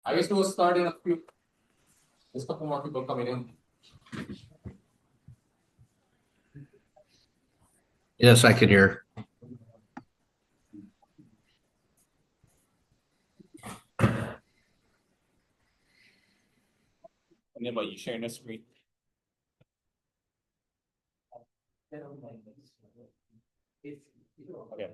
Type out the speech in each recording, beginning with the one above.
I guess we'll start in a few. There's a couple more people coming in. Yes, I can hear. And then, but you sharing the screen. Okay.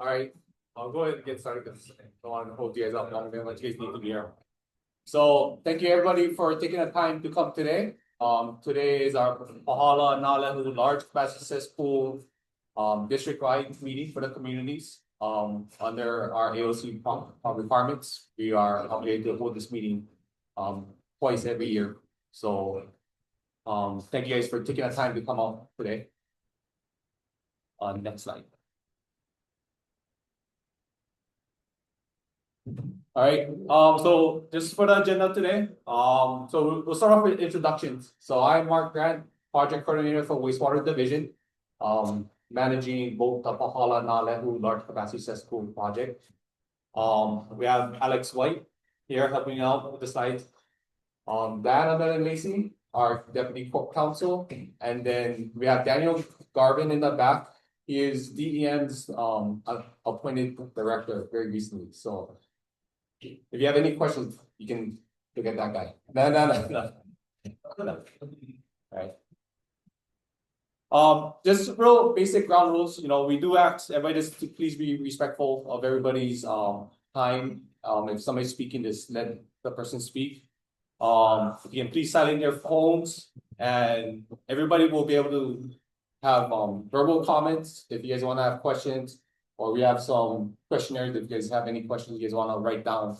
All right, I'll go ahead and get started because I don't want to hold you guys up longer than you guys need to be here. So thank you everybody for taking the time to come today. Today is our Pahala Naalehu large capacity cesspool district-wide meeting for the communities. Under our AOC requirements, we are obligated to hold this meeting twice every year. So thank you guys for taking the time to come out today. Next slide. All right. So just for the agenda today, so we'll start off with introductions. So I'm Mark Grant, project coordinator for wastewater division, managing both the Pahala and Naalehu large capacity cesspool project. We have Alex White here helping out with the slides. Diana and Lacey, our deputy corp counsel, and then we have Daniel Garvin in the back. He is DEM's appointed director very recently. So if you have any questions, you can look at that guy. No. All right. Just real basic ground rules. We do ask everybody just to please be respectful of everybody's time. If somebody's speaking, just let the person speak. You can please silence your phones, and everybody will be able to have verbal comments if you guys want to have questions. Or we have some questionnaires if you guys have any questions you guys want to write down.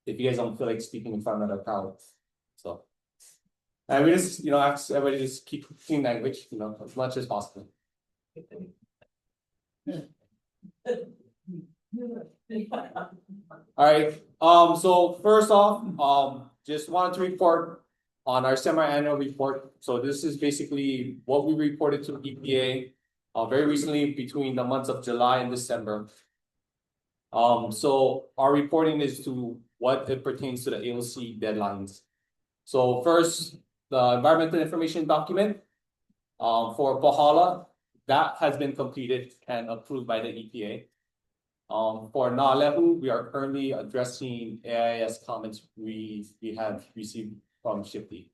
If you guys don't feel like speaking in front of the crowd. So, and we just, ask everybody to just keep clean language, as much as possible. All right. So first off, just wanted to report on our semi-annual report. So this is basically what we reported to EPA very recently between the months of July and December. So our reporting is to what it pertains to the AOC deadlines. So first, the environmental information document for Pahala, that has been completed and approved by the EPA. For Naalehu, we are currently addressing AIS comments we have received from Shipley.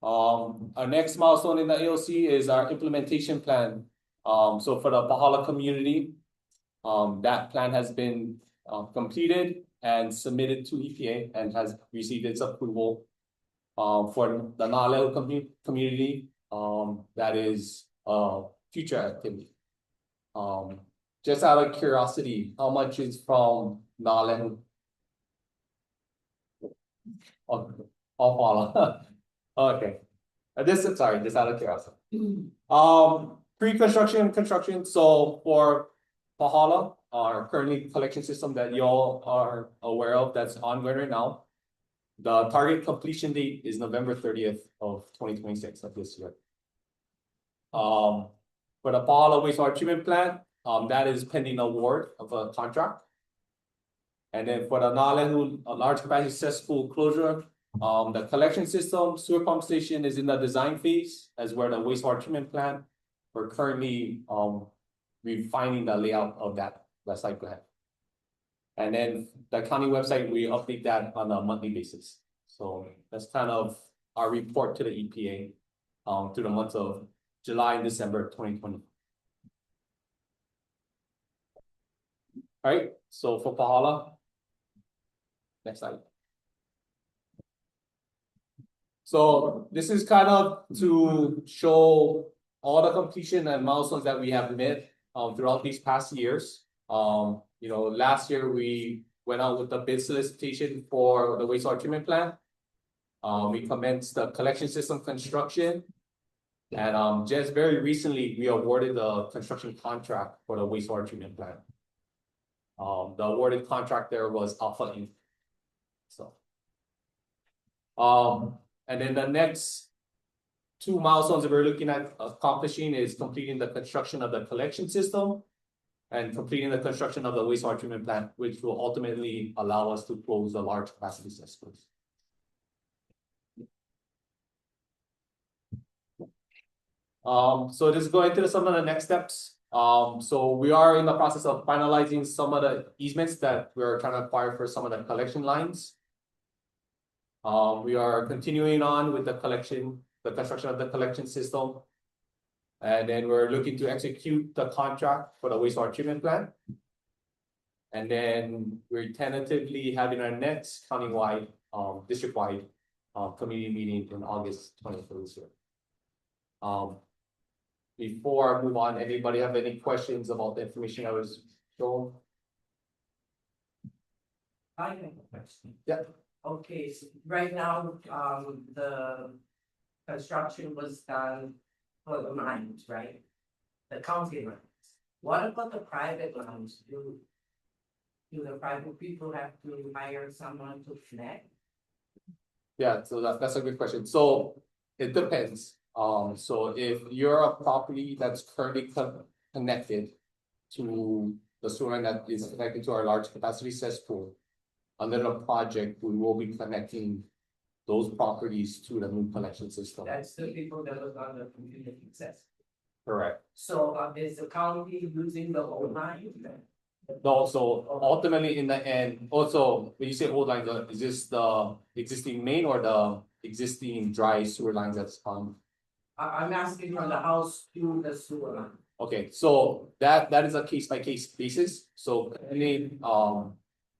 Our next milestone in the AOC is our implementation plan. So for the Pahala community, that plan has been completed and submitted to EPA and has received its approval. For the Naalehu community, that is future activity. Just out of curiosity, how much is from Naalehu? Pahala. Okay. Just out of curiosity. Pre-construction and construction. So for Pahala, our currently collection system that y'all are aware of that's ongoing right now, the target completion date is November 30th of 2026 of this year. For the Pahala wastewater treatment plant, that is pending award of a contract. And then for the Naalehu large capacity cesspool closure, the collection system, sewer pump station is in the design phase, as where the wastewater treatment plant. We're currently refining the layout of that site plan. And then the county website, we update that on a monthly basis. So that's kind of our report to the EPA through the months of July and December 2020. Alright, so for Pahala. Next slide. So this is kind of to show all the completion and milestones that we have met throughout these past years. Last year we went out with the bid solicitation for the wastewater treatment plant. We commenced the collection system construction. And just very recently, we awarded the construction contract for the wastewater treatment plant. The awarded contract there was Alpha Inc. So. And then the next two milestones that we're looking at accomplishing is completing the construction of the collection system and completing the construction of the wastewater treatment plant, which will ultimately allow us to close the large capacity cesspools. So just going to some of the next steps. So we are in the process of finalizing some of the easements that we're trying to acquire for some of the collection lines. We are continuing on with the construction of the collection system. And then we're looking to execute the contract for the wastewater treatment plant. And then we're tentatively having our next countywide, district-wide committee meeting in August 2023. Before I move on, anybody have any questions about the information I was shown? I have a question. Yeah. Okay, so right now, the construction was done for the mines, right? The county mines. What about the private lines? Do the private people have to hire someone to connect? Yeah, so that's a good question. So it depends. So if you're a property that's currently connected to the sewer line that is connected to our large capacity cesspool, under the project, we will be connecting those properties to the new collection system. That's the people that was on the community access. Correct. So is the county using the old line? No, so ultimately in the end, also, when you say old lines, is this the existing main or the existing dry sewer lines that's on? I'm asking from the house to the sewer line. Okay, so that is a case by case basis. So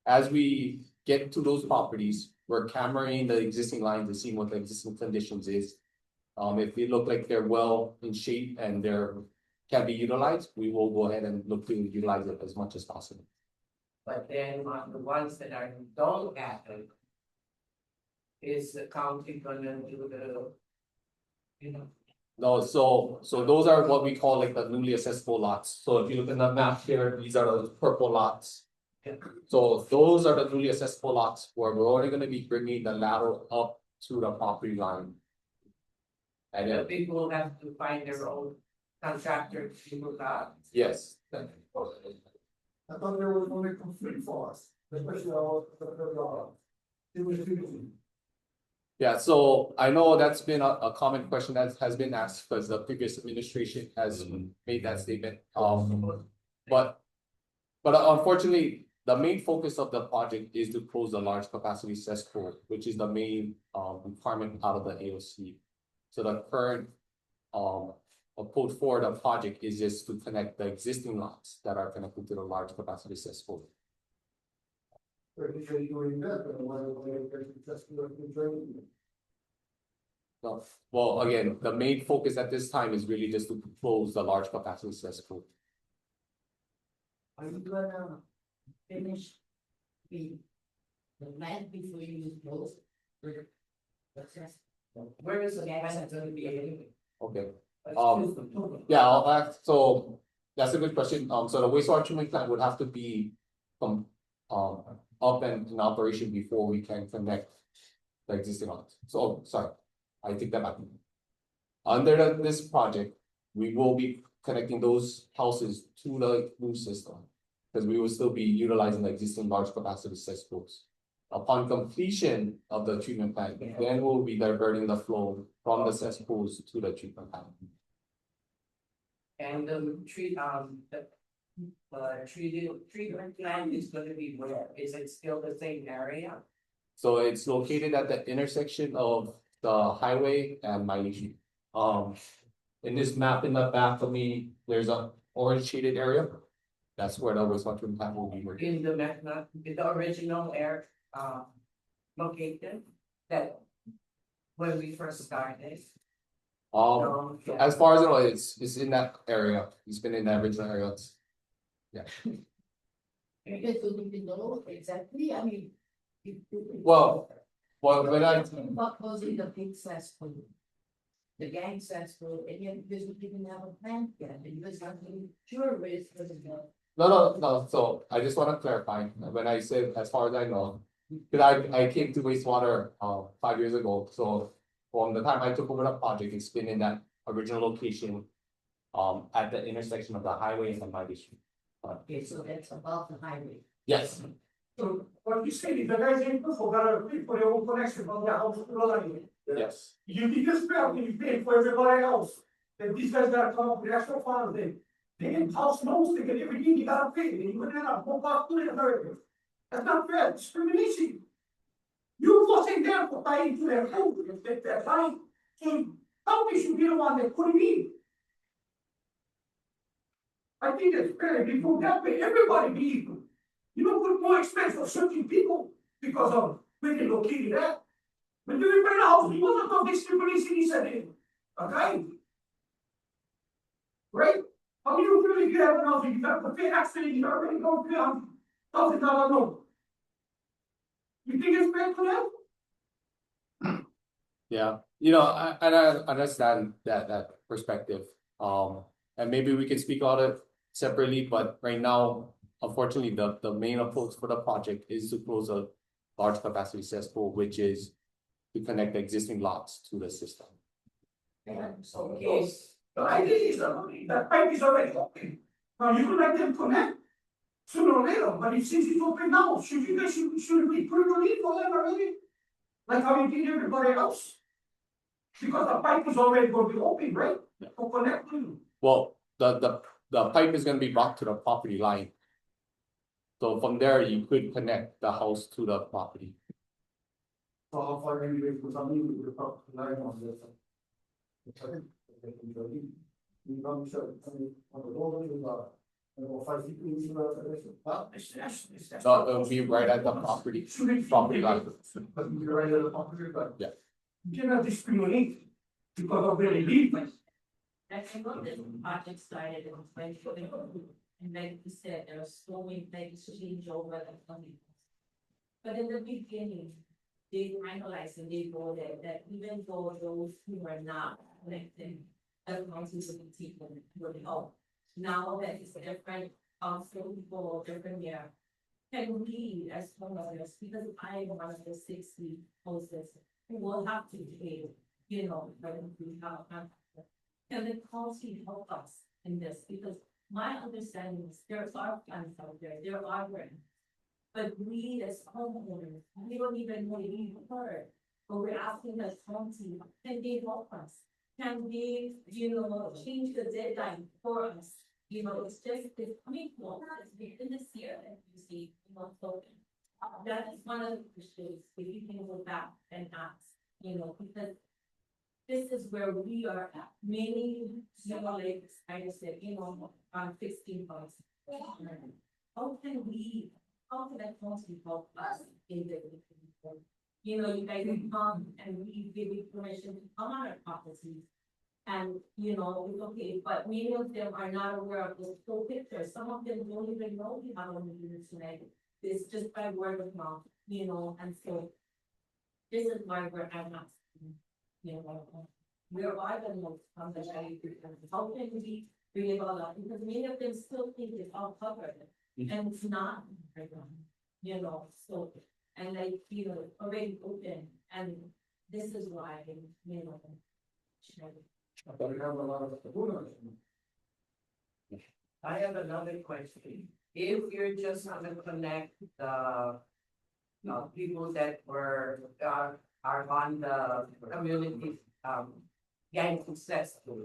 as we get to those properties, we're cameraing the existing lines and seeing what the existing conditions is. If they look like they're well in shape and can be utilized, we will go ahead and look to utilize it as much as possible. But then on the ones that are don't have it, is the county gonna do the, No, so those are what we call like the newly accessible lots. So if you look in the map here, these are the purple lots. So those are the newly accessible lots where we're only gonna be bringing the lateral up to the property line. And the then, people have to find their own contractor to do that. yes, I thought there was only complete for us, especially it was beautiful. yeah, so I know that's been a common question that has been asked because the previous administration has made that statement. But unfortunately, the main focus of the project is to close the large capacity cesspool, which is the main requirement out of the AOC. So the current code for the project is just to connect the existing lots that are connected to the large capacity cesspool. No, well, again, the main focus at this time is really just to close the large capacity cesspool. Are you gonna finish the land before you close? Where is the land gonna be anyway? Okay. Excuse the- Yeah, so that's a good question. So the wastewater treatment plant would have to be up and in operation before we can connect the existing lines. So, sorry, I take that back. Under this project, we will be connecting those houses to the new system because we will still be utilizing the existing large capacity cesspools. Upon completion of the treatment plant, then we'll be diverting the flow from the cesspools to the treatment plant. And the treatment plant is gonna be where? Is it still the same area? So it's located at the intersection of the highway and Miley Street. In this map in the back of me, there's a orange shaded area. That's where the wastewater treatment plant will be working. In the Mecna, in the original air, location that when we first started. Yeah. As far as I know, it's in that area. It's been in that original area. Because we didn't know exactly, I mean. Well, when I What was in the big cesspool? The gang cesspool, and yet because we didn't have a plan yet, and you was not really sure where it's gonna go. No. So I just want to clarify, when I said as far as I know, because I came to wastewater 5 years ago, so from the time I took over the project, it's been in that original location. At the intersection of the highway and my district. Okay, so that's above the highway. Yes, So, what you say, the guys in Buffalo got a pay for their own connection from the house to the line. yes. You need to spell, you pay for everybody else. Then these guys gotta come up with extra funds, they get house loans, they get everything, you gotta pay, and you gonna have to up to it. That's not fair, discrimination. You wasn't there for paying to their food, if they're fine, so how they should be the one that put it in? I think it's fair, people that pay everybody be equal. You don't put more expense for certain people because of where they located at. When you repair the house, you wasn't of discrimination, he said it, okay? Right? How do you really get out of you got to pay accident, you already go pay $1,000 loan? You think it's fair to them? Yeah, and I understand that perspective. And maybe we can speak about it separately, but right now, unfortunately, the main approach for the project is to close a large capacity cesspool, which is to connect the existing lots to the system. So yes, the idea is that pipe is already open. Now you could let them connect sooner or later, but it since it's open now, should you guys should we put it in for them already? Like how you did everybody else? Because the pipe is already going to be open, right? For connecting. Well, the pipe is gonna be brought to the property line. So from there, you could connect the house to the property. So how far can you wait for something with the property line on this? You come sure, on the road, you know, 5 feet, Well, So it'll be right at the property line. But you're right at the property line. Yeah. You cannot discriminate because of where they live. That's what the project started in 2020, and like you said, there are so many things to change over the funding. But in the beginning, they finalized and they voted that even though those who are not connected, as long as the people will help. Now that it's different, also people different year, can we as homeowners, because I am one of the 60 houses who will have to pay, when we have a contract. Can the county help us in this? Because my understanding is there are plans out there are grants. But we as homeowners, we don't even know we've heard, but we're asking the county, can they help us? Can they, change the deadline for us? It's just, it's coming close, it's been this year, and you see, so. That is one of the issues, if you can go back and ask, because this is where we are at. Many, like I said, on 16 months. How can that country help us in the, you guys can come and we give you permission to come on our properties. And, it's okay, but many of them are not aware of the full picture. Some of them don't even know we have a unit tonight. It's just by word of mouth, and so this is why we're asking, where are the most on the how can we bring it all up? Because many of them still think it's all covered, and it's not, so, and I feel already open, and this is why, I have another question. If you're just gonna connect the people that are on the community gang successful.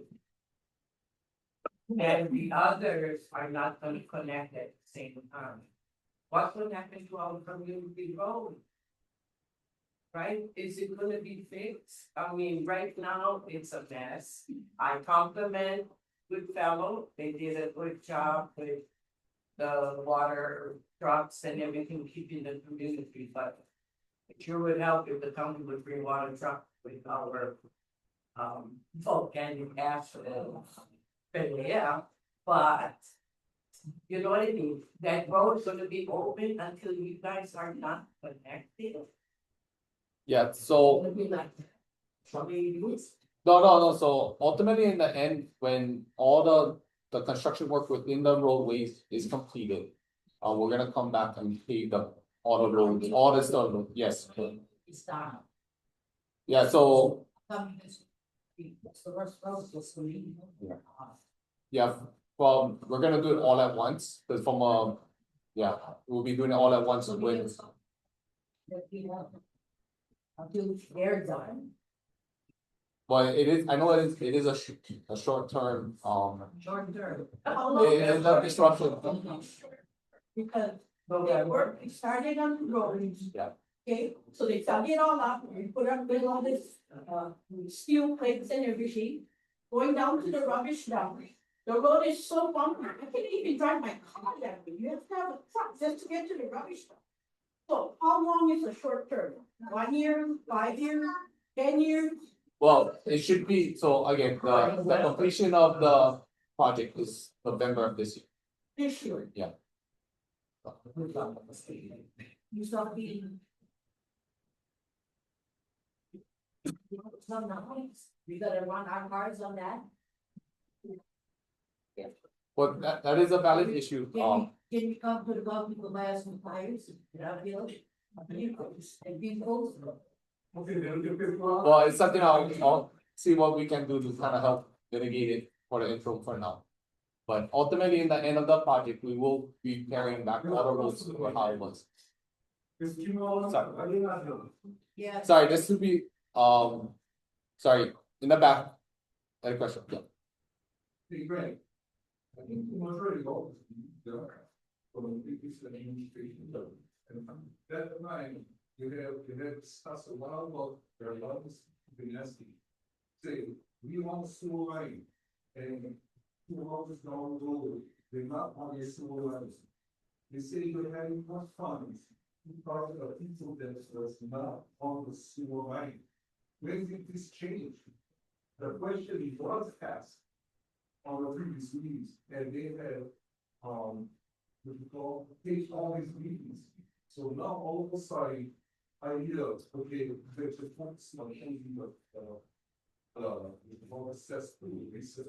And the others are not gonna connect at the same time. What will happen to our community road? Right? Is it gonna be fixed? I mean, right now, it's a mess. I compliment Goodfellow, they did a good job with the water trucks and everything, keeping the community, but. It sure would help if the county would bring water truck with our. Folk and ash and yeah, but. You know what I mean, that road is gonna be open until you guys are not connected. Yeah, It's so, gonna be like. Maybe no, so ultimately in the end, when all the construction work within the roadways is completed. We're gonna come back and pave all the roads, all the stuff, yes, it's done. yeah, so, What's the worst road, just leave. yeah, well, we're gonna do it all at once, cause from yeah, we'll be doing it all at once when. Until they're done. But it is, I know it is a short term, Short term. it is a disruption. Because they work, they started on the roads. Yeah. Okay, so they dug it all up, we put up with all this, steel plates and everything, going down to the rubbish dump. The road is so bumpy, I can't even drive my car that way, you have to have a truck just to get to the rubbish dump. So how long is a short term? 1 year, 5 years, 10 years? Well, it should be, so again, the completion of the project is November of this year. This year? Yeah. You saw being. Some nights, we gotta run our cars on that. But that is a valid issue, Can we come to the government to buy us some tires, and vehicles? well, it's something I'll see what we can do to kind of help mitigate it for the interim for now. But ultimately, in the end of the project, we will be carrying back all the roads to how it was. Yeah. Sorry, this would be, sorry, in the back. Any question? Yeah. Great. I think the majority of all from the administration. And that line, you have discussed a while about their loans, the nasty. Say, we want a sewer line, and 2 houses down the road, they're not on your sewer lines. They say you're having more funds, because of people that was not on the sewer line. When did this change? The question was asked on the previous meetings, and they have, what you call, take all these meetings. So now all of a sudden, I hear, okay, there's a focus on changing the cesspool, they said,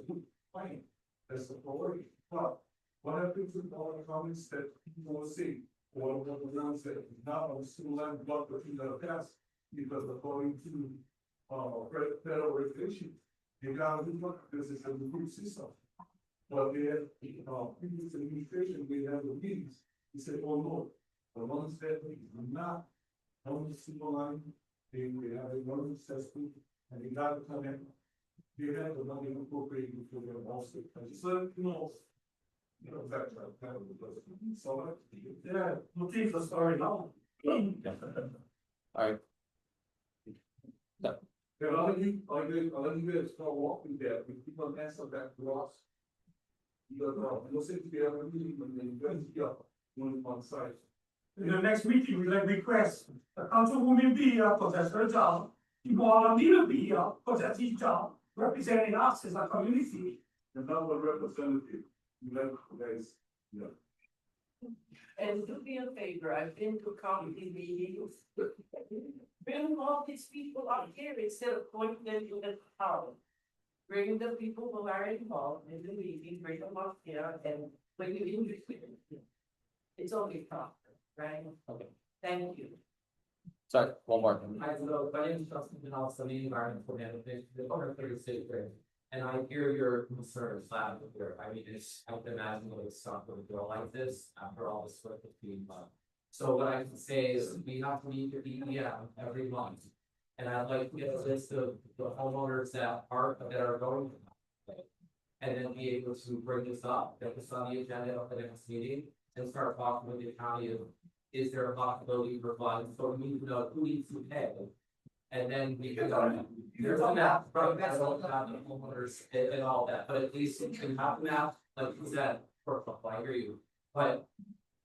fine, that's the priority. But what happens with all the comments that people will say, or what the ones that now on the school land block the thing that are passed, because according to, federal regulation, you gotta look, this is a good system. But they have, previous administration, they have the meetings, he said, oh no, the ones that are not on the single line, they have a one cesspool, and they gotta come in. They have the money appropriated for their also, I just let you know. You know, that's kind of the, so, yeah, we'll keep the story now. Alright. Yeah, I'll let you guys start walking there, we keep on answering that to us. You'll sit together, and then you guys here, on site. In the next meeting, we like request, the councilwoman be here, because that's her job. People all need to be here, because that's his job, representing us as a community. And now the representative, you like, guys, yeah. And do me a favor, I've been to county meetings. Bring all these people out here instead of pointing them to the town. Bring the people who are involved in the meeting, bring them up here and when you introduce them. It's only proper, right? Okay. Thank you. Sorry, one more. Hi, hello, my name is Justin Pinal, studying environmental management, the owner of the state grid. And I hear your concerns loud and clear. I mean, I can imagine what it's tough with a girl like this after all this work that's being done. So what I can say is we have to meet the EPM every month. And I'd like to get a list of the homeowners that are going to that. And then be able to bring this up, get this on the agenda of the next meeting and start talking with the county of, is there a possibility for funds? So we need to know who needs to pay. And then we can, there's a map, right, that's all about the homeowners and all that, but at least you can have a map, like you said, for, I hear you. But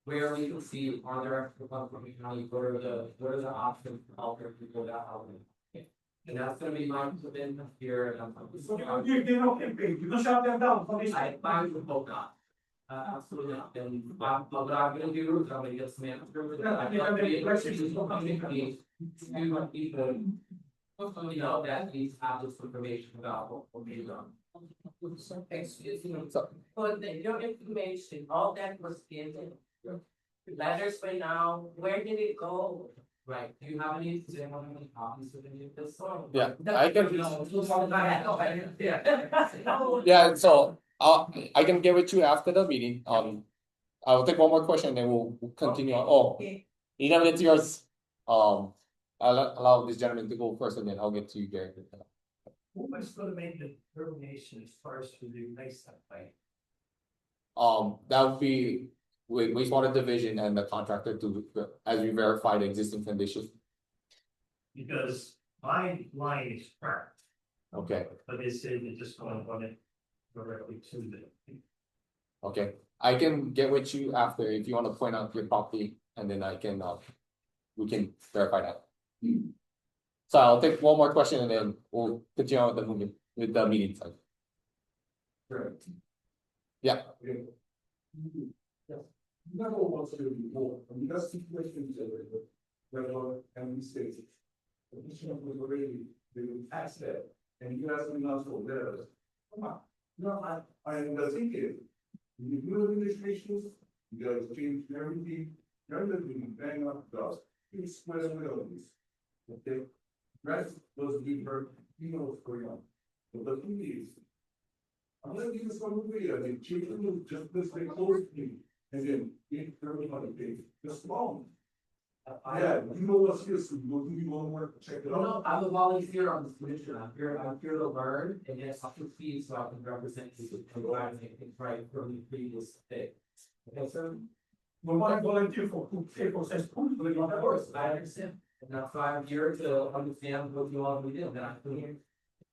where we can see, are there extra funds from the county, what are the options for helping people that help them? And that's gonna be my within here, and So you don't get paid, you don't shut them down for this. I would hope not. Absolutely not, and what I'm gonna do is I'm gonna get some answers. I feel like the election is coming to me, to want people. You know, that needs to have this information about what will be done. Excuse me, for your information, all that was given. Letters for now, where did it go? Right, do you have any, does anyone have any copies of any of this song? Yeah, I can, No. yeah, so, I can get with you after the meeting, I'll take one more question, then we'll continue on, oh, Okay. Ina, it's yours. I'll allow this gentleman to go first, and then I'll get to you, Gary. Who was gonna make the determination as far as to replace that pipe? That would be with wastewater division and the contractor to, as we verify the existing conditions. Because my line is cracked, Okay, but they said they're just gonna run it directly to the. okay, I can get with you after if you wanna point out your property, and then I can, we can verify that. So I'll take one more question and then we'll continue on with the movie, with the meeting side. Correct. Yeah. Never wants to do more, I mean, that's the question, and we say. The commission was already, they will pass that, and you ask me now for letters. Come on, no, I am the thing is. You do administrations, you guys change everything, rather than bang up dust, you square melodies. Okay, rest was give her, you know what's going on, but the thing is. I'm gonna give you some video, they change them just this, they close me. And then, if everybody pays, just wrong. Yeah, you know what's this, you go do your homework, check it No, out. I'm a volunteer on this commission, I'm here to learn and get up to speed so I can represent you and go out and make things right from the previous day. Okay, sir? Well, my volunteer for people says, who's going on Of course, I understand, and that's why I'm here to understand what you all do, and I'm here.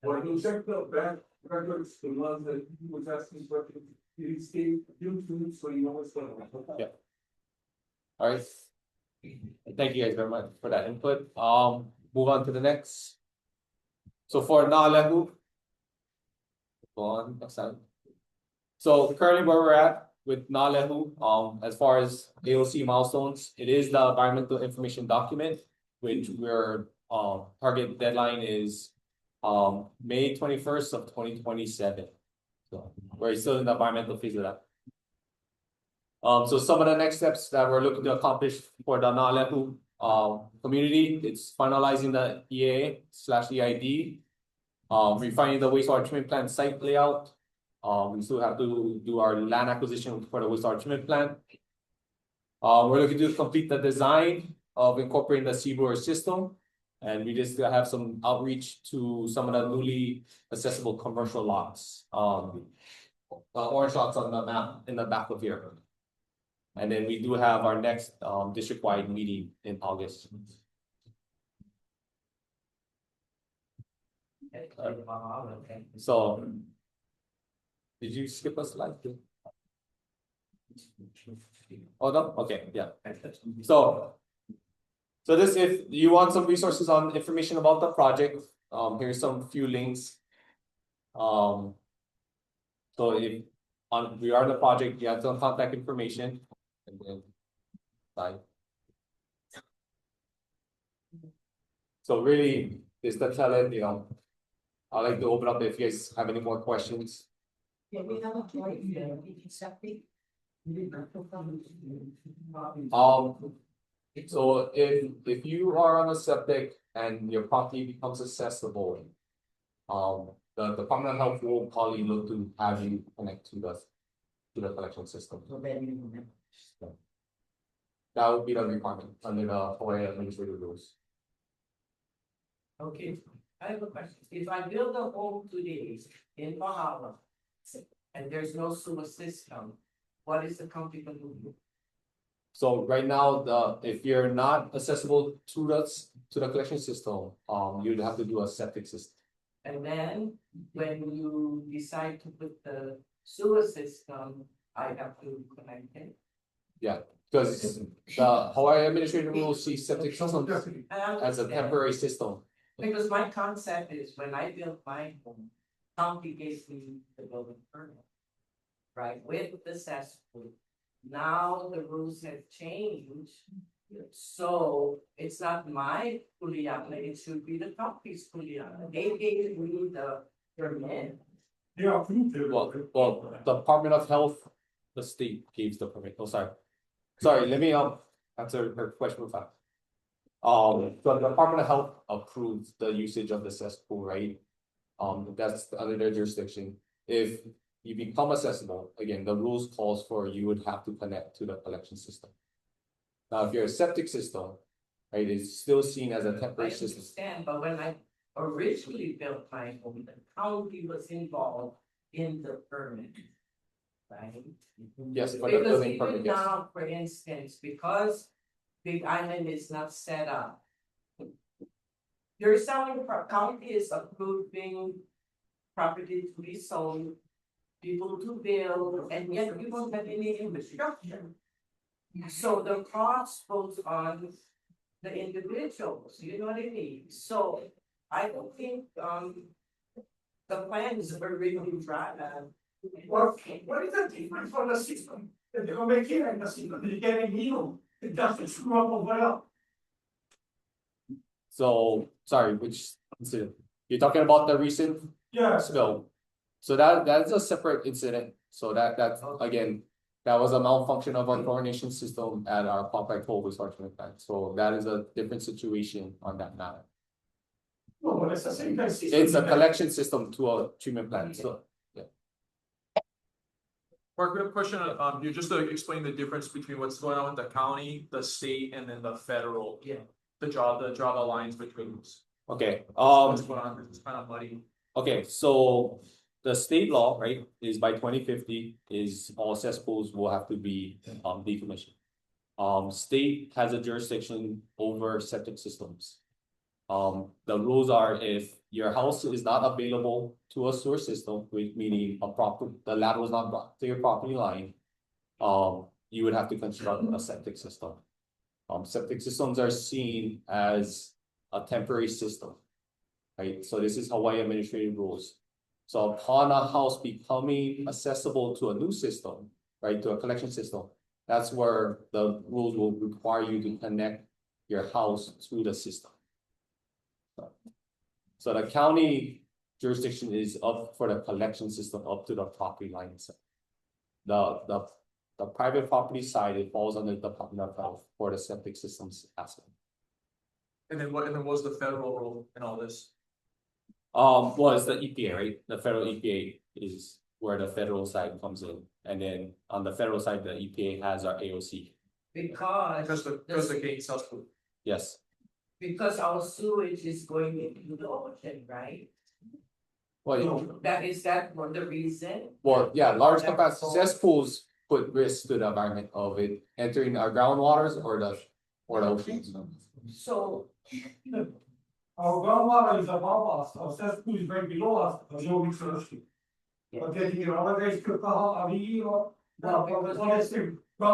When you check the back records, the ones that he was asking questions, he stayed, you, so you know what's going on. Yeah. Alright. Thank you guys very much for that input. Move on to the next. So for Naalehu. Go on, next time. So currently where we're at with Naalehu, as far as AOC milestones, it is the environmental information document, which we're, target deadline is, May 21st of 2027. So we're still in the environmental phase of that. So some of the next steps that we're looking to accomplish for the Naalehu community, it's finalizing the EA/EID, refining the wastewater treatment plant site layout. We still have to do our land acquisition for the wastewater treatment plant. We're looking to complete the design of incorporating the seaboard system. And we just have some outreach to some of the newly accessible commercial lots. Orange lots on the map in the back of here. And then we do have our next district-wide meeting in August. So. Did you skip a slide? Oh, no, okay, yeah. So this, if you want some resources on information about the project, here's some few links. So if we are the project, you have some contact information. And then slide. So really, is the talent, I'd like to open up if you guys have any more questions. Yeah, we have a choice, septic. So if you are on a septic and your property becomes accessible, the Department of Health will probably look to have you connect to the collection system. That would be the requirement under the Hawaii administrative rules. Okay, I have a question. If I build a home today in Pahala and there's no sewer system, what is the county gonna do? So right now, if you're not accessible to the collection system, you'd have to do a septic system. And then when you decide to put the sewer system, I have to connect it. Because the Hawaii administrative rules see septic systems I as a understand. temporary system. Because my concept is when I built my home, county gave me the building permit. Right, with the cesspool. Now the rules have changed. So it's not my kuleana, it should be the county's kuleana. They gave me the permit. They approved it. Well, the Department of Health, the state gives the permit. Oh, sorry. Sorry, let me answer her question with that. So the Department of Health approves the usage of the cesspool, right? That's under their jurisdiction. If you become accessible, again, the rules calls for you would have to connect to the collection system. Now, if you're a septic system, right, it's still seen as a I temporary system. understand, but when I originally built my home, the county was involved in the permit. Right? Yes, for the Because building even permit, yes. now, for instance, because Big Island is not set up. You're selling, county is approving property to be sold, people to build, and yet you don't have any infrastructure. So the cost goes on the individuals, you know what I mean? So I don't think, the plans are really dry. What is the difference for the system? If they come back here and the system, they get a needle, it doesn't screw up over there. So, sorry, which incident? You're talking about the recent Yes, spill. So that's a separate incident. So that's again, that was a malfunction of our chlorination system at our Popeye Cove research plant. So that is a different situation on that matter. no, but it's the same kind of system. It's a collection system to a treatment plant, so. Mark, we have a question, you just to explain the difference between what's going on with the county, the state, and then the federal. Yeah. Draw the lines between those. Okay, What's going on, it's kind of muddy. okay, so the state law, right, is by 2050 is all cesspools will have to be decommissioned. State has a jurisdiction over septic systems. The rules are if your house is not available to a sewer system, which meaning the lateral is not brought to your property line. You would have to construct a septic system. Septic systems are seen as a temporary system. Right, so this is Hawaii administrative rules. So upon a house becoming accessible to a new system, right, to a collection system, that's where the rules will require you to connect your house to the system. So the county jurisdiction is up for the collection system up to the property line itself. The private property side, it falls under the Department of Health for the septic systems aspect. And then what's the federal role in all this? Well, it's the EPA, right? The federal EPA is where the federal side comes in. And then on the federal side, the EPA has our AOC. Because Because the gate sells food. Yes. because our sewage is going into the ocean, right? Well, That one the reason? well, yeah, large capacity cesspools put risk to the environment of it entering our groundwaters or the oceans. So, Our groundwater is above us, our cesspool is right below us, there's no research. But then, other guys could, ground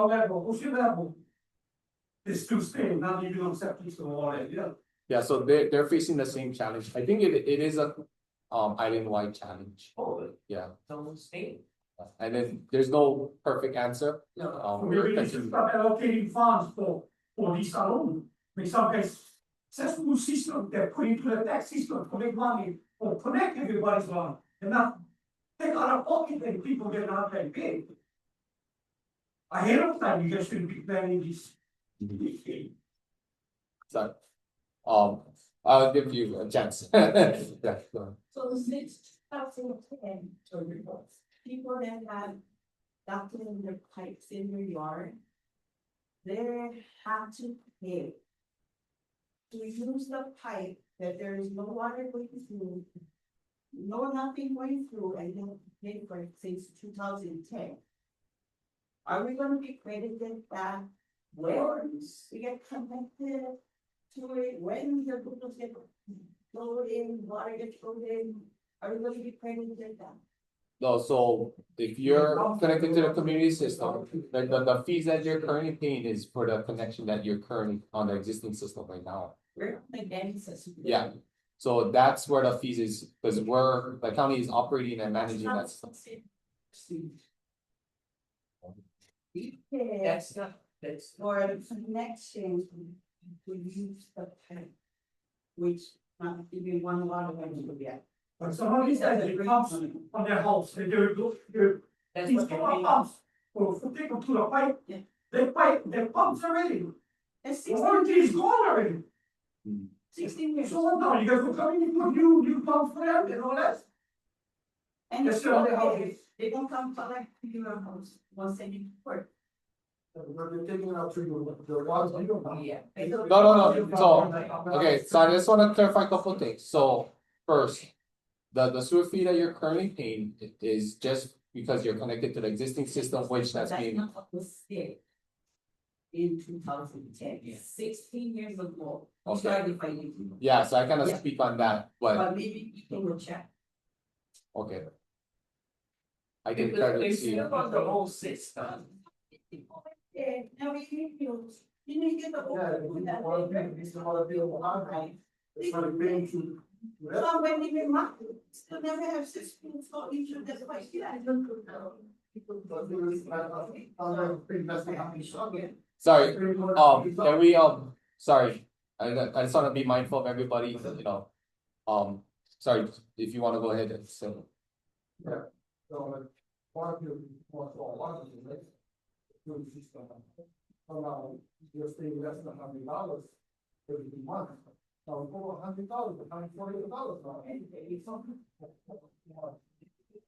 level, ocean level. It's too stale, now you don't septic system water, yeah. Yeah, so they're facing the same challenge. I think it is a island-wide challenge. oh, Yeah, don't stay. and then there's no perfect answer. No, We're Maybe they should continuing. start allocating funds for this alone. Make some guys, cesspool system, they're putting to the tax system, collect money, or connect everybody's money, and not take out of pocket and people get not paying paid. Ahead of time, you guys should be planning this. So, I'll give you a chance. Yeah, go on. So since 2010, people that have ducted in their pipes in their yard, they have to pay to use the pipe that there is no water going through, no nothing going through, and they have to pay for it since 2010. Are we gonna be credited that when we get connected to it, when the people get flowed in, water gets flowed in, are we gonna be credited that? No, so if you're connected to the community system, the fees that you're currently paying is for the connection that you're currently on the existing system right now. We're like that system. Yeah, so that's where the fees is, because the county is operating and managing that system. That's not, that's. For the connection, we use the tank. Which not even one water when we get. But some of these guys, they pumps on their house, they're That's these what two they're are paying. pumps, for take them to the pipe. Yeah. They pipe, their pumps already, And the 16 warranty is gone already. 16 years. So what now, you guys will come in and put new pumps for them and all that? And Yes, it's sir, not they have okay. They don't come collect your house once they need work. But they're taking it out to the ones you don't know. Yeah. No, so, okay, so I just wanna clarify a couple of things, so, first. The sewer fee that you're currently paying is just because you're connected to the existing system, which that's being, not what was there. In 2010, 16 years ago. I'm Okay. sorry if I didn't. yeah, so I cannot Yeah. speak on that, but, But maybe people will check. okay. I can try to They see, still on the whole system. Yeah, now we can use, you need to get the. Yeah, it's a lot of people behind, right? It's not a thing to. So when they get marked, still never have 6 people for each of them, like, yeah, I don't know. sorry, can we, sorry. I just wanna be mindful of everybody, you know. Sorry, if you wanna go ahead and say. So, part of your, one of the, right? Good system. So now, you're staying less than $100 every month. So for $100, $140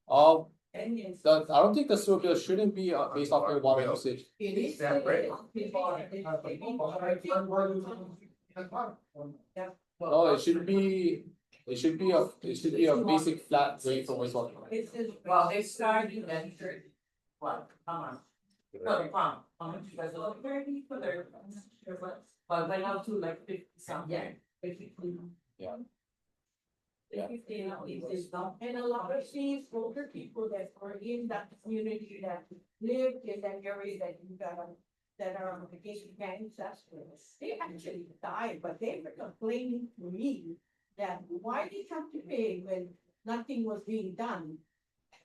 now. And yes. I don't think the sewer bill shouldn't be based off your water usage. It is. Separate. No, it should be a basic flat rate for wastewater. It says. Well, they started at what, how much? For the pump, how much you guys are looking 30 for their. But went out to like 50 something. Yeah. Basically. Yeah. The 15 now is not, and a lot of these older people that are in that community that live in that area that you got on. That are on vacation camps, that's where they actually died, but they were complaining to me. That why they have to pay when nothing was being done?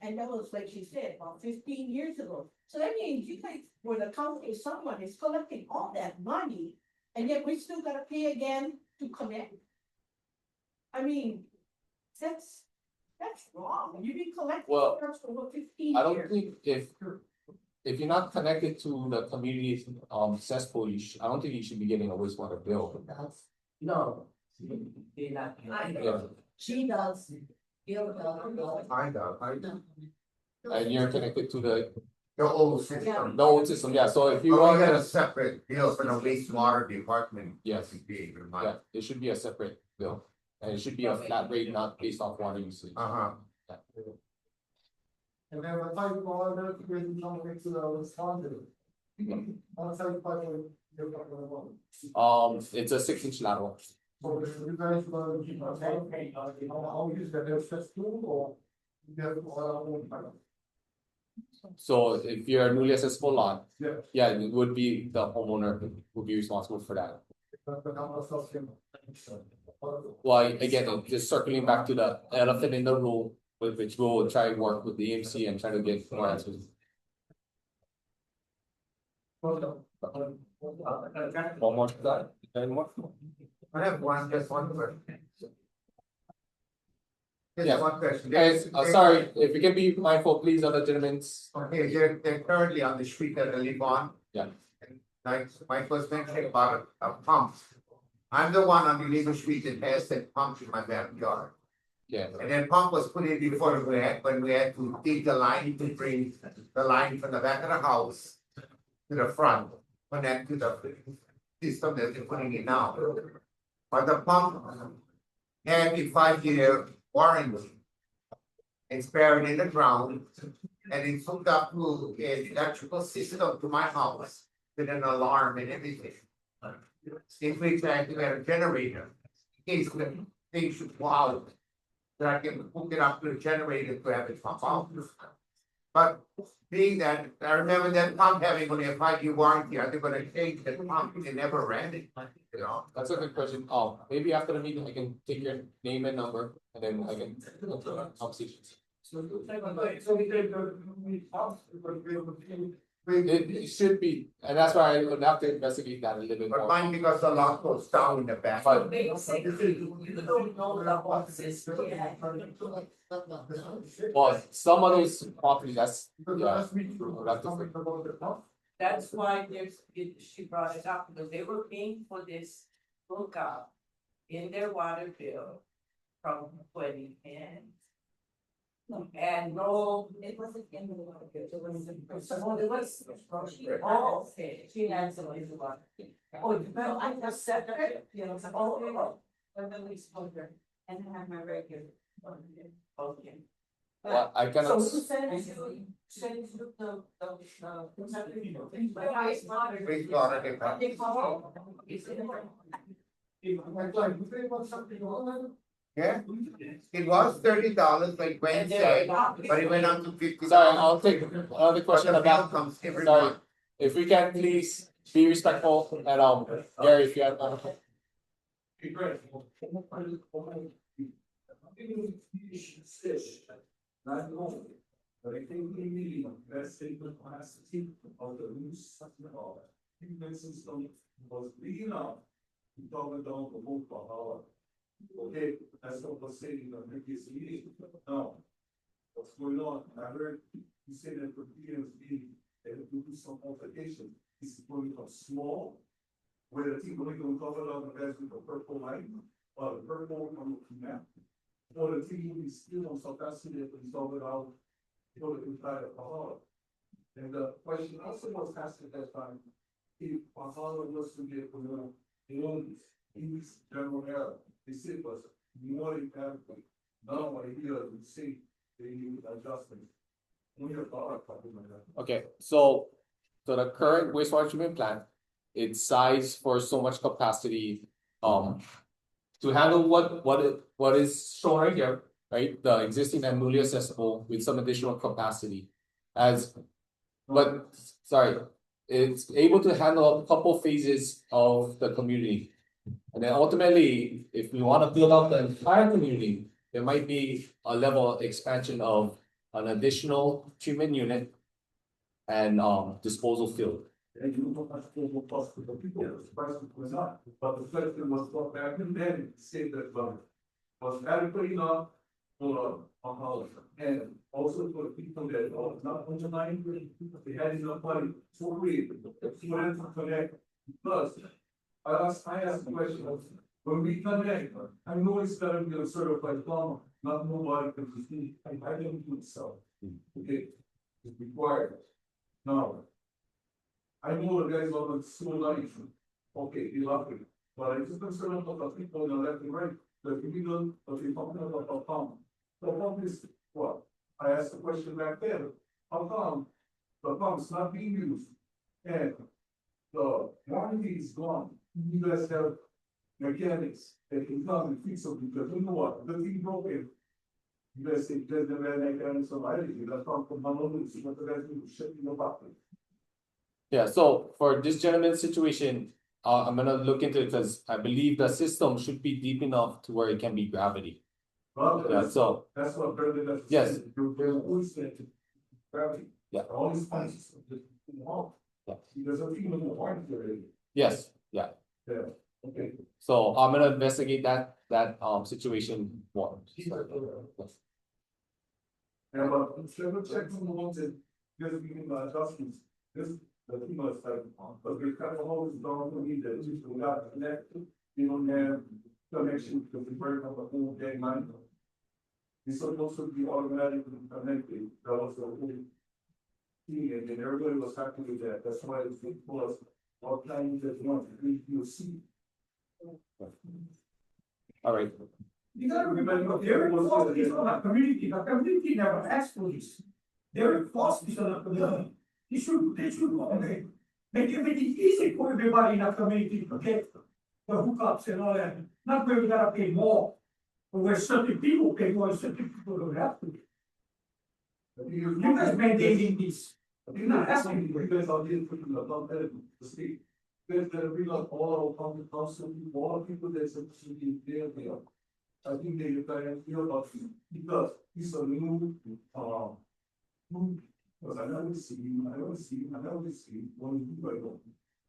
And that was like she said, about 15 years ago. So that means you guys, or the county, someone is collecting all that money. And yet we still gotta pay again to connect. I mean, that's wrong. You've been collecting Well, for over 15 I don't years. think if you're not connected to the community cesspool, I don't think you should be getting a wastewater bill. No. They're not. Yeah. She does. I know. And you're connected to the old system. old system, yeah, so if you But we got a are, separate bill for the wastewater department. Yes. Big, yeah, it should be a separate bill. And it should be a flat rate, not based off water usage. Uh-huh. And then the pipe all the way to make to the responded. On site pipe, you're talking about. It's a 6-inch lateral. So you guys, how use that as Cesspool or? You have all own pipe? So if you're a newly accessible lot, Yeah. yeah, it would be the homeowner who would be responsible for that. But how much else can? Well, again, just circling back to the elephant in the room, with which we'll try and work with the EMC and try to get more answers. One more slide, more? I have just one question. Yeah. Just one question. Guys, sorry, if you can be mindful, please, of the gentlemen's. Okay, they're currently on the street that I live on. Yeah. And like Mike was mentioning about a pump. I'm the one on the legal street that has that pump in my backyard. Yeah, And that pump was put in before when we had to dig the line to bring the line from the back of the house to the front, connect to the system that they're putting in now. But the pump had a 5-year warranty. It's buried in the ground and it's hooked up to an electrical system to my house with an alarm and everything. In which I had a generator, in case the thing should go out. that I can hook it up to the generator to have it pump out. But being that, I remember that pump having only a 5 year warranty, are they gonna take the pump, they never ran it, you know? That's a good question. Maybe after the meeting, I can take your name and number and then I can go to a conversation. It should be, and that's why I would have to investigate that a little bit But more. mine, because the lock goes down in the back. So basically, you don't know the whole system. Well, some of those properties, that's, yeah. we'll have to- That's why she brought it up, because they were paying for this hookup in their water bill from 2010. And no, it wasn't in the water bill, it was. It was. Oh, okay, she had some in the water. Oh, no, I just said that, you know, oh, and then we spoke her, and I have my regular. Okay. Well, I So cannot, who sent you the. Wastewater department. Yeah, it was $30 like Gwen said, but it went up to $50. sorry, I'll take another question But the bill about, comes every sorry, month. if we can please be respectful and Gary, if you have. Not only, but I think we need best statement capacity of the new system. I think this system was big enough to cover down the whole Pahala. Okay, that's what was saying in the previous meeting. Now, what's going on? I heard you say that for PMSB, they have to do some modification. This is going to become small, where the team going to cover down the rest with the purple line, or the purple on the map. Or the team will be still on South Africa to solve it out, for the entire Pahala. And the question also was asked at that time, if Pahala was to get, in this general area, they said was more inadequate. Now I hear you say they need adjustment. We have thought about that. Okay, so the current wastewater treatment plant, it's sized for so much capacity, to handle what is shown right here, right? The existing Naalehu cesspool with some additional capacity. Sorry, it's able to handle a couple phases of the community. And then ultimately, if we want to build out the entire community, there might be a level of expansion of an additional treatment unit and disposal field. And you know, much more cost for the people, the price was not, but the question was brought back and then say that, was adequate enough for Pahala. And also for people that are not underlying, they had enough money to create, for them to connect. Plus, I asked the question of, when we connect, I know it's gotta be a certified plumber, not nobody can just need, I didn't do it so. Okay, it's required. Now, I know the guys on the school life, okay, you love it, but I'm just concerned about the people on the left and right, the people, but we talking about the pump. The pump is what? I asked the question back there, how come the pump's not being used? And the warranty is gone, you guys have mechanics that can come and fix it, because you know what, the thing broken. You guys say, there's the mechanics of identity, that's not from Naalehu, so what the guys do, shit in the bucket. Yeah, so for this gentleman's situation, I'm gonna look into it because I believe the system should be deep enough to where it can be gravity. Well, Yeah, so, that's what Brendan does. Yes. You're always saying to gravity. Yeah. All these points, just, Yeah. Because of human warranty already. yes, yeah, Yeah, okay. so I'm gonna investigate that situation more. Yeah, but instead of checking the ones that just giving the adjustments, this, the team was like, but we kind of always don't need that, just we got connected, you don't have connection to the break of the whole day line. It's supposed to be automatically connected, that was the whole thing, and then everybody was happy with that, that's why it was all kinds of one, you see. All right, You gotta remember, they're enforced because of the community never asked for this. They're enforced because of the, they should, okay, make everything easy for everybody in the community to get the hookups and all that, not where we gotta pay more. But there's certain people pay more, and certain people don't have to. You guys mandating this, you're not asking me. Because I didn't put in the top head to speak. There's gonna be like all of the council, all people that's supposed to be there. I think they try and feel about it because it's a new, because I never see one people I don't.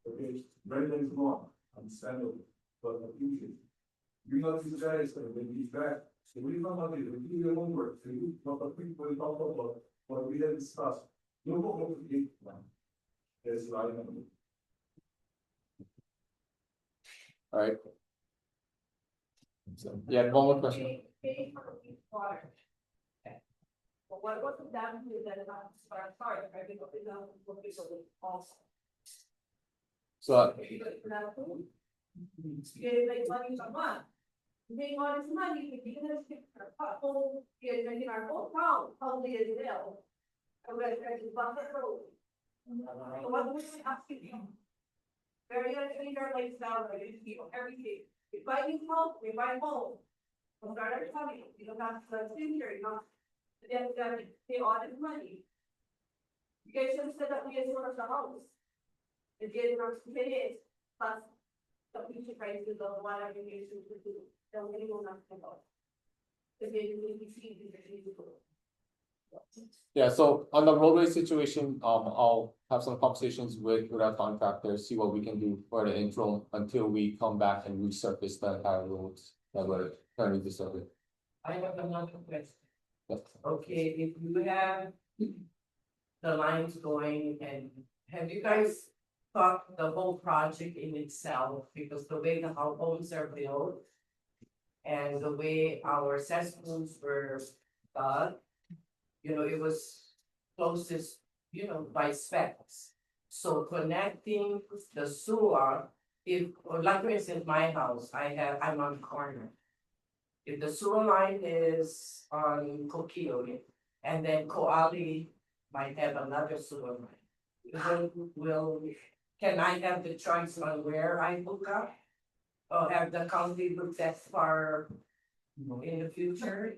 Okay, Brandon is not, understandable, but I appreciate. You know, these guys, when he's back, so we come out here, we do your homework, so you, but people talk about what we have discussed. You go over the gate plan. That's right. Alright. So, yeah, one more question. Pay for the water. Okay. But what was the damage that sorry, I think it's not what is also. So, You make money from what? You make all this money, but you're gonna stick our whole, you're making our whole town, probably is ill. I'm gonna try to buffer road. So what was I asking you? Very gonna change our lifestyle, like, you know, everything. We buy new home, we buy home. We'll start our tummy, you don't have to future, you know. Then you gotta pay all this money. You guys should set up the source of the house. The get works minutes, plus the future prices of whatever you should do, then we will not about. The day will be seen in the future. yeah, so on the roadway situation, I'll have some conversations with our contractor, see what we can do for the interim until we come back and resurface the entire roads that were currently disturbed. I have another question. Yes. Okay, if you have the lines going and have you guys thought the whole project in itself, because the way our homes are built and the way our cesspools were dug, you know, it was closest, you know, by specs. So connecting the sewer, if, like for instance, my house, I'm on the corner. If the sewer line is on Kokio, and then Koali might have another sewer line. Can I have the choice on where I hook up? Or have the county looked that far in the future?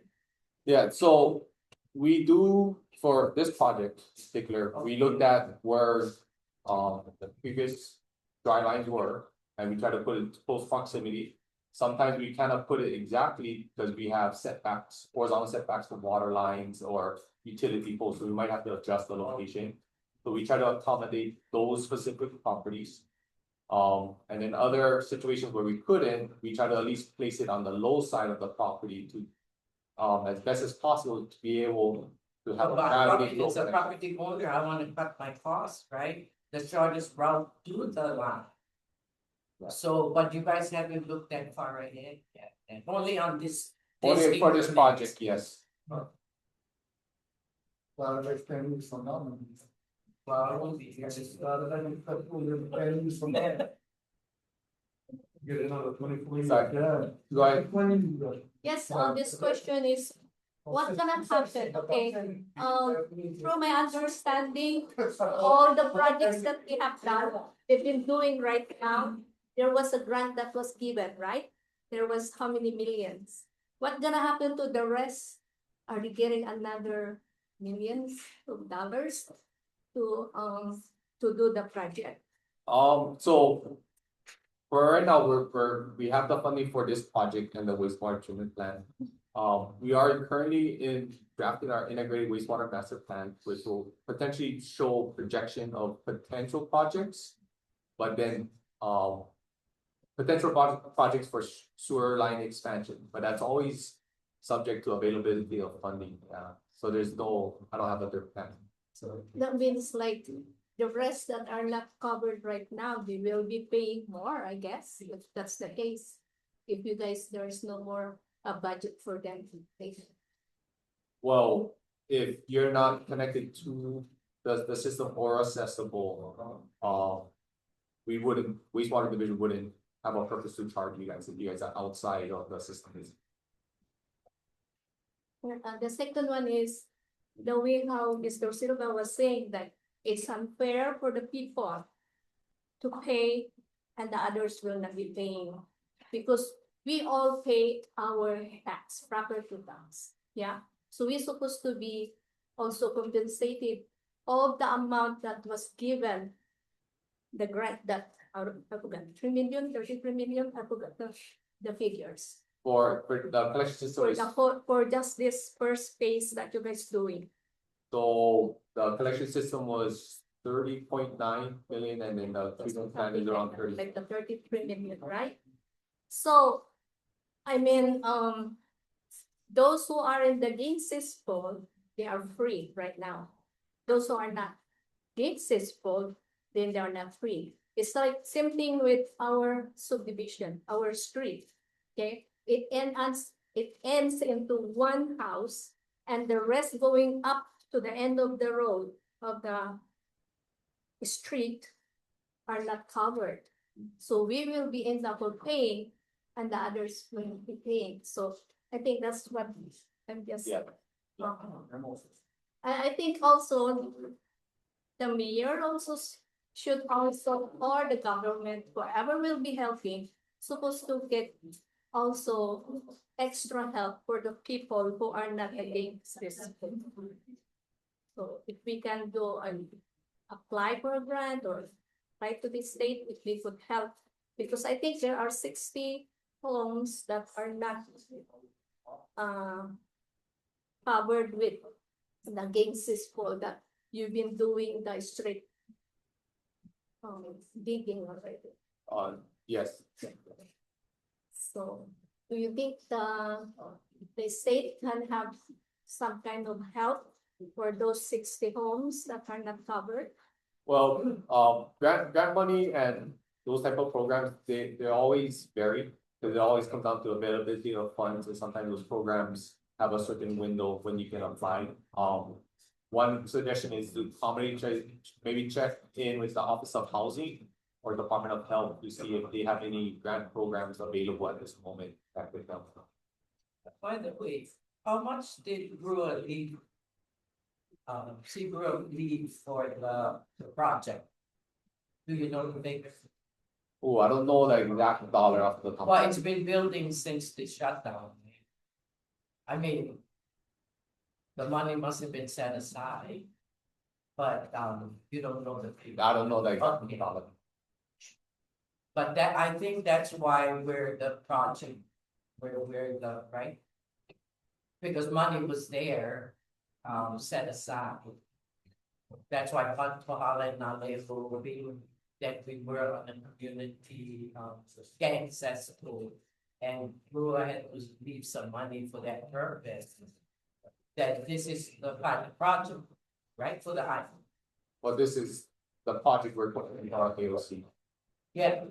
Yeah, so we do, for this project in particular, we looked at where the previous dry lines were. And we try to put it close proximity. Sometimes we cannot put it exactly because we have setbacks, horizontal setbacks for water lines or utility poles, so we might have to adjust the location. So we try to accommodate those specific properties. And in other situations where we couldn't, we try to at least place it on the low side of the property to as best as possible to be able to have a gravity flow It's a connection. property owner, I wanna cut my costs, right? The shortest route to the line. Right. So, but you guys haven't looked that far ahead yet, and only on this. Only for this increment. project, yes. Well, I can use from now. Well, I won't be here. From there. Get another 24. Sorry. Yeah. Go ahead. Yes, this question is, what's gonna happen, okay, through my understanding, all the projects that we have done, we've been doing right now, there was a grant that was given, right? There was how many millions? What's gonna happen to the rest? Are they getting another millions of dollars to do the project? So. For right now, we have the funding for this project and the wastewater treatment plant. We are currently drafting our integrated wastewater master plan, which will potentially show projection of potential projects. But then, potential projects for sewer line expansion, but that's always subject to availability of funding, so I don't have a third plan. So, That means like the rest that are not covered right now, they will be paying more, I guess, if that's the case. If you guys, there is no more budget for them to pay. well, if you're not connected to the system or accessible, wastewater division wouldn't have a purpose to charge you guys if you guys are outside of the system. The second one is the way how Mr. Silva was saying that it's unfair for the people to pay and the others will not be paying. Because we all pay our tax, property tax, yeah? So we're supposed to be also compensated of the amount that was given, the grant that, I forgot, 3 million, 33 million, I forgot the figures. For the collection system For is, the for just this first phase that you guys doing. so the collection system was 30.9 million, and then the treatment plan is around 30. Like the 33 million, right? So, I mean, those who are in the game Cesspool, they are free right now. Those who are not game Cesspool, then they are not free. It's like same thing with our subdivision, our street, okay? It ends into one house, and the rest going up to the end of the road of the street are not covered. So we will be end up paying, and the others will be paying. So I think that's what I'm just. Yeah. I think also the mayor also should also, or the government, whoever will be helping, supposed to get also extra help for the people who are not against this. So if we can do an apply for a grant or apply to the state, if we could help, because I think there are 60 homes that are not covered with the game Cesspool that you've been doing the street digging already. Yes. So do you think the state can have some kind of help for those 60 homes that are not covered? Well, grant money and those type of programs, they always vary, because it always comes down to availability of funds, and sometimes those programs have a certain window when you can apply. One suggestion is to maybe check in with the Office of Housing or Department of Health to see if they have any grant programs available at this moment that could help. By the way, how much did Brewer leave? Brewer leave for the project? Do you know the figure? Oh, I don't know the exact dollar off the top. Well, it's been building since the shutdown. I mean, the money must have been set aside, but you don't know the figure. I don't know the exact dollar. But that, I think that's why we're the project, we're the, right? Because money was there, set aside. That's why Pahala and Naalehu were being, that we were on a community, gang cesspool. And Brewer had to leave some money for that purpose. That this is the project, right, for the island. Well, this is the project we're putting in our AOC. Yeah.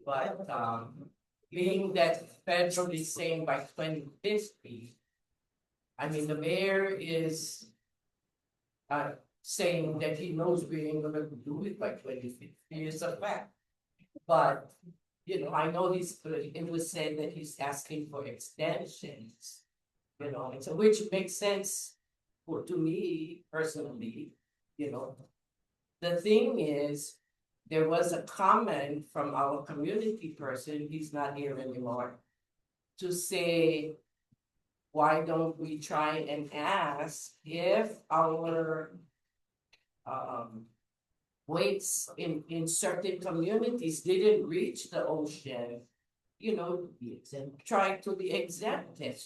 But, being that federally saying by 2050, I mean, the mayor is saying that he knows we ain't gonna do it by 2050, it's a fact. But, you know, I know it was said that he's asking for extensions, you know, and so which makes sense to me personally, you know. The thing is, there was a comment from our community person, he's not here anymore, to say, why don't we try and ask if our weights in certain communities didn't reach the ocean, you know, try to be exempted.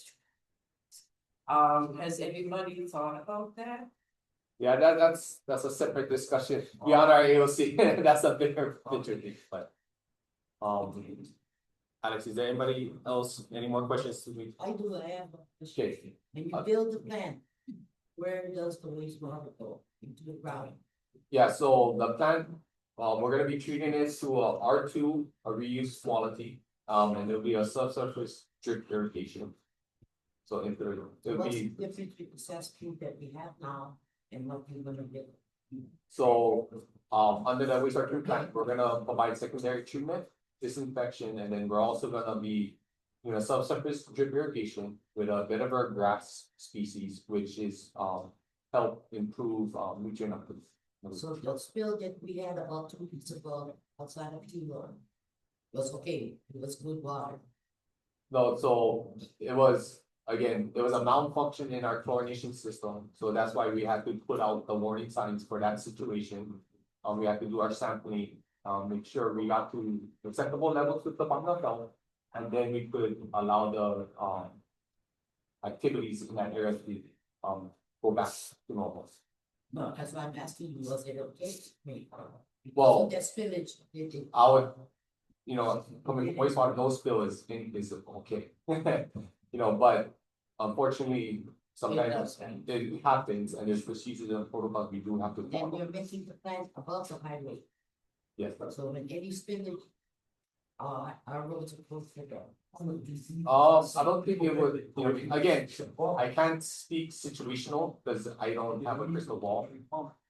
Has anybody thought about that? Yeah, that's a separate discussion beyond our AOC. That's a bigger thing, but. Alex, is there anybody else, any more questions to me? I do, I have a question. Okay. When you build the plant, where does the wastewater go? Into the ground? Yeah, so the plant, we're gonna be treating it to a R2, a reuse quality, and there'll be a subsurface drip irrigation. So it'll What's the be, difference with the cesspool that we have now and what you're gonna get? so, under the wastewater treatment plant, we're gonna provide secondary treatment, disinfection, and then we're also gonna be doing a subsurface drip irrigation with a bit of our grass species, which is, help improve, nutrient uptake. So the spill that we had about 2 weeks ago outside of Timor, was okay, it was good water. No, so it was, again, it was a malfunction in our chlorination system, so that's why we had to put out the warning signs for that situation. We had to do our sampling, make sure we got to acceptable levels with the Pahala well, and then we could allow the, activities in that area to, go back to normal. No, that's why I'm asking you, was it okay? Well, That spillage, did it, I would, coming from wastewater, no spill is okay. You know, but unfortunately, sometimes it happens and there's procedures and protocols we do have to then follow. you're making the plant above the highway, Yes, that's. so when any spillage. Our roads are supposed to go. I don't think it would, again, I can't speak situational because I don't have a crystal ball.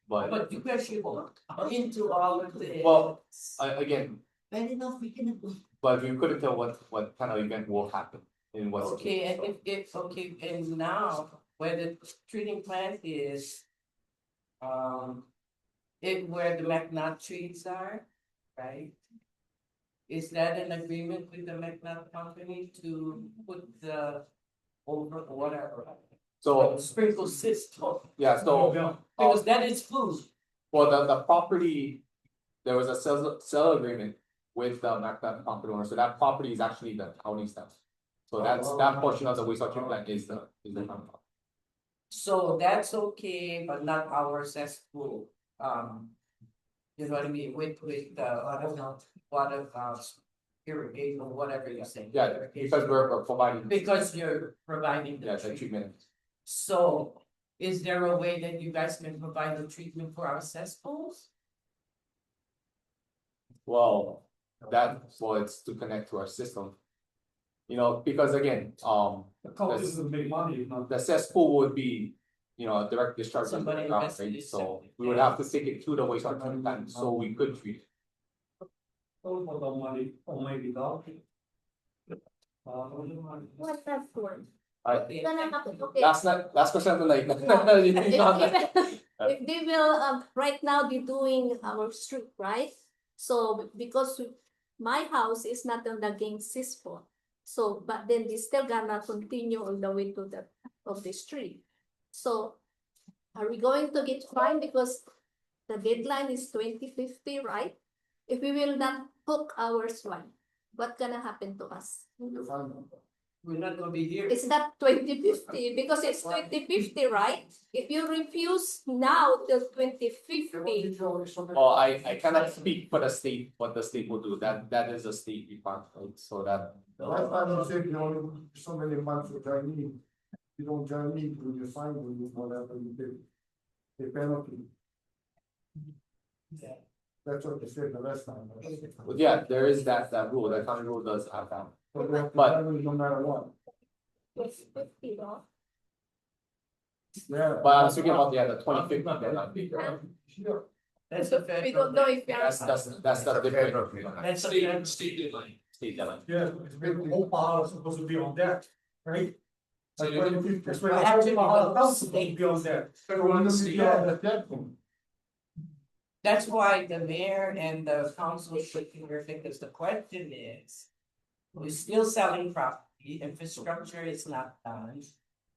But, you guys should look into all of this. well, again, Well enough, we can. but we couldn't tell what kind of event will happen in what. Okay, and if it's okay, and now where the treating plant is. Where the McNutt trees are, right? Is that an agreement with the McNutt company to put the over whatever? So, Sprinkle system, yeah, so, because that is food. well, the property, there was a sell agreement with the Macbeth property owner, so that property is actually the county stuff. So that portion of the wastewater treatment plant is the county. So that's okay, but not our cesspool, you know what I mean, with water, irrigation, or whatever you say. Yeah, because we're providing. Because you're providing Yeah, the the treatment. So, is there a way that you guys can provide the treatment for our cesspools? Well, it's to connect to our system. Because again, The cost is a big money, not. the cesspool would be, a direct discharge into the Somebody ground, invested right? in So something. we would have to take it to the wastewater treatment plant, so we could treat it. For the money, or maybe not. What's that for? Alright, Gonna happen, okay. last question of the night. If they will, right now they're doing our street, right? So because my house is not on the gang Cesspool. So, but then they still gonna continue all the way to the street. So are we going to get fined because the deadline is 2050, right? If we will not hook ours one, what gonna happen to us? We're not gonna be here. It's not 2050 because it's 2050, right? If you refuse now till 2050, Oh, I cannot speak for the state, what the state will do, that is a state department, so that. The last time you said you only so many months with Chinese, you don't Chinese, you sign with you, whatever you do. The penalty. That's what they said the last time. But yeah, there is that rule, that county rule does have that. But no matter what. it's 50, no? Yeah. But I'm speaking about, the 2050 deadline. That's a We don't know if we are. That's the different. That's a State deadline. State deadline. Yeah, it's been, the whole pile is supposed to be on that, right? Like, So when you, that's when I have to the whole pile is be- supposed to be on that. That's why the mayor and the council should be here, because the question is. We're still selling property, infrastructure is not done.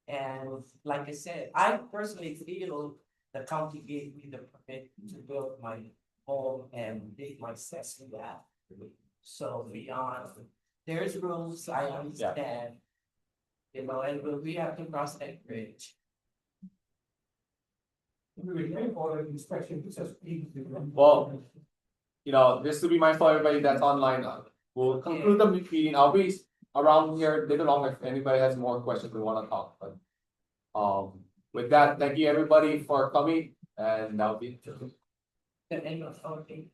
And like I said, I personally feel the county gave me the permit to build my home and dig my cesspool out. So beyond, there's rules, I understand. And we have to cross that bridge. We will pay for the inspection, it says. Well, just to be mindful, everybody that's online, we'll conclude the meeting, I'll be around here a little longer if anybody has more questions we wanna talk, but. With that, thank you everybody for coming, and that'll be. The end of, okay.